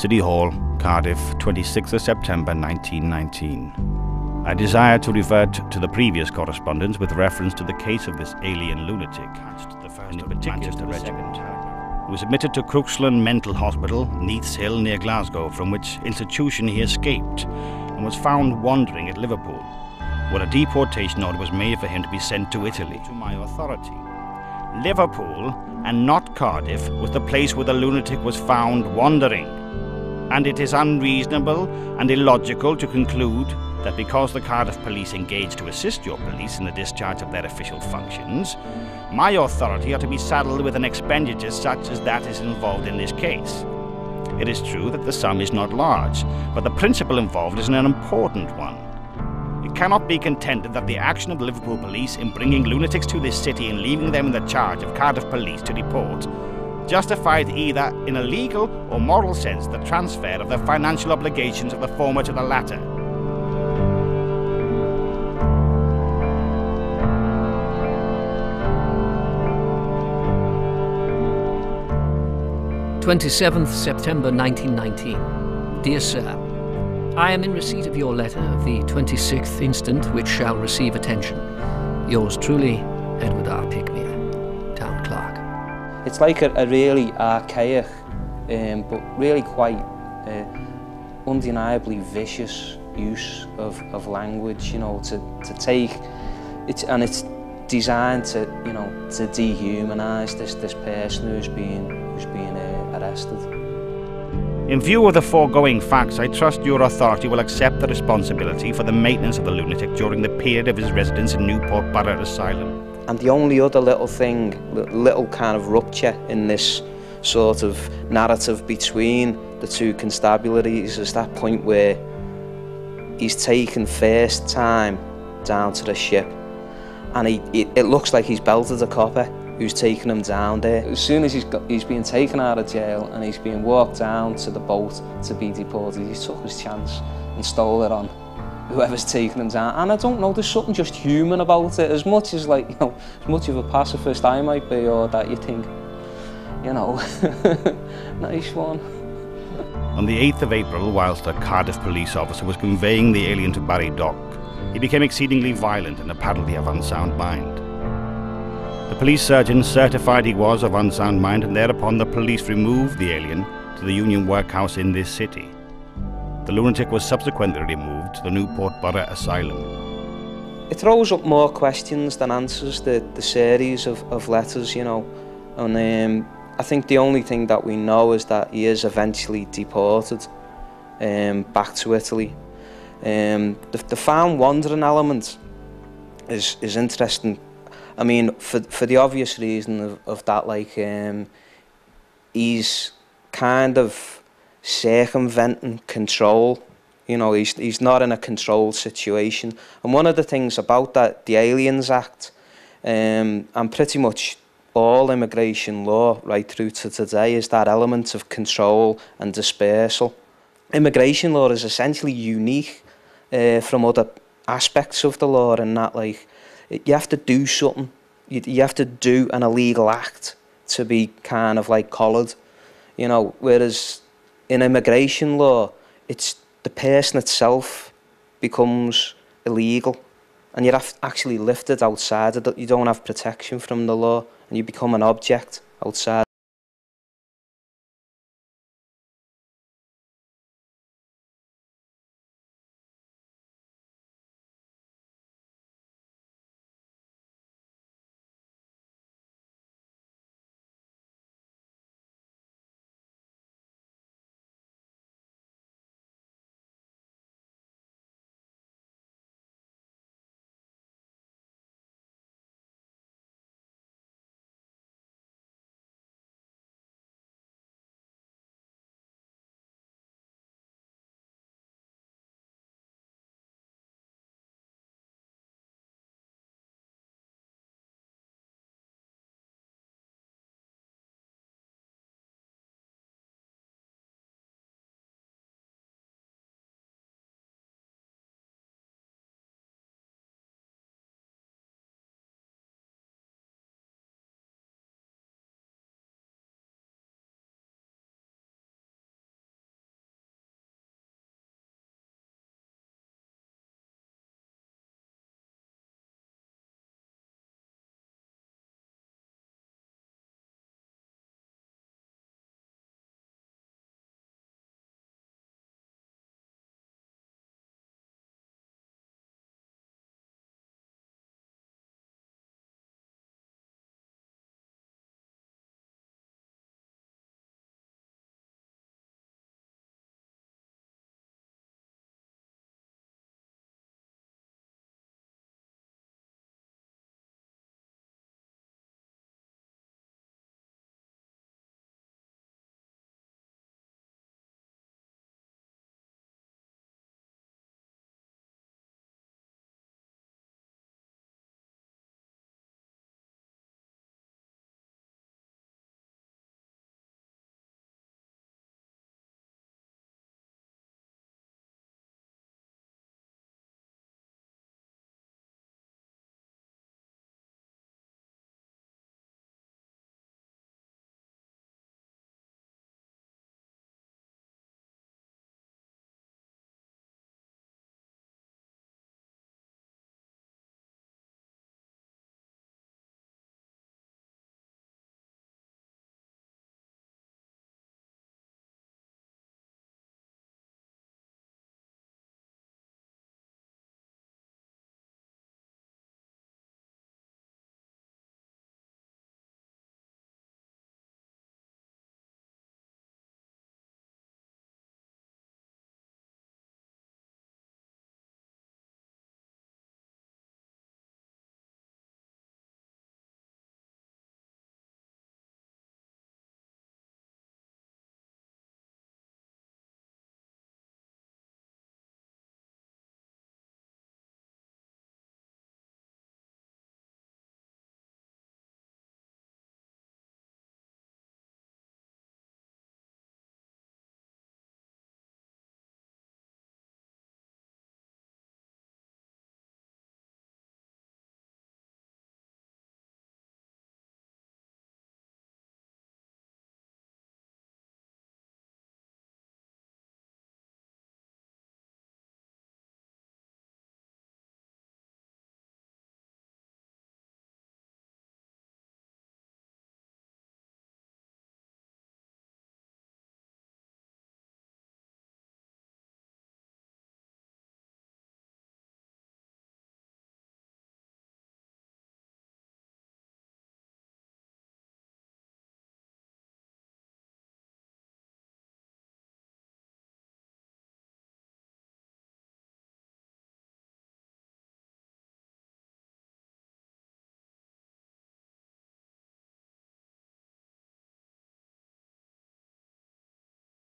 City Hall, Cardiff, 26th of September 1919. I desire to revert to the previous correspondence with reference to the case of this alien lunatic, in the Manchester Regiment, who was admitted to Crooksland Mental Hospital, Neath's Hill, near Glasgow, from which institution he escaped and was found wandering at Liverpool, where a deportation order was made for him to be sent to Italy. To my authority, Liverpool, and not Cardiff, was the place where the lunatic was found wandering, and it is unreasonable and illogical to conclude that because the Cardiff police engaged to assist your police in the discharge of their official functions, my authority ought to be saddled with an expenditure such as that is involved in this case. It is true that the sum is not large, but the principle involved is an important one. It cannot be contended that the action of the Liverpool police in bringing lunatics to this city and leaving them in the charge of Cardiff police to deport justified either in a legal or moral sense the transfer of the financial obligations of the former to the latter. 27th September 1919. Dear Sir, I am in receipt of your letter of the 26th instant, which shall receive attention. Yours truly, Edward R. Pickmere, Town Clerk. It's like a really archaic, but really quite undeniably vicious use of language, you know, to take it, and it's designed to, you know, to dehumanise this person who's being arrested. In view of the foregoing facts, I trust your authority will accept the responsibility for the maintenance of the lunatic during the period of his residence in Newport Borough Asylum. And the only other little thing, little kind of rupture in this sort of narrative between the two constabularies is that point where he's taken first time down to the ship, and it looks like he's belted a copper who's taken him down there. As soon as he's being taken out of jail and he's being walked down to the boat to be deported, he took his chance and stole it on whoever's taken him down. And I don't know, there's something just human about it, as much as, like, you know, as much of a pacifist I might be, or that you think, you know, nice one. On the 8th of April, whilst a Cardiff police officer was conveying the alien to Barry Dock, he became exceedingly violent and apparently of unsound mind. The police surgeon certified he was of unsound mind, and thereupon the police removed the alien to the Union Workhouse in this city. The lunatic was subsequently removed to the Newport Borough Asylum. It throws up more questions than answers, the series of letters, you know, and I think the only thing that we know is that he is eventually deported back to Italy. The found wandering element is interesting. I mean, for the obvious reason of that, like, he's kind of circumventing control. You know, he's not in a controlled situation. And one of the things about that, the Aliens Act, and pretty much all immigration law right through to today, is that element of control and dispersal. Immigration law is essentially unique from other aspects of the law, in that, like, you have to do something. You have to do an illegal act to be kind of like collared, you know, whereas in immigration law, it's the person itself becomes illegal, and you're actually lifted outside of it. You don't have protection from the law, and you become an object outside.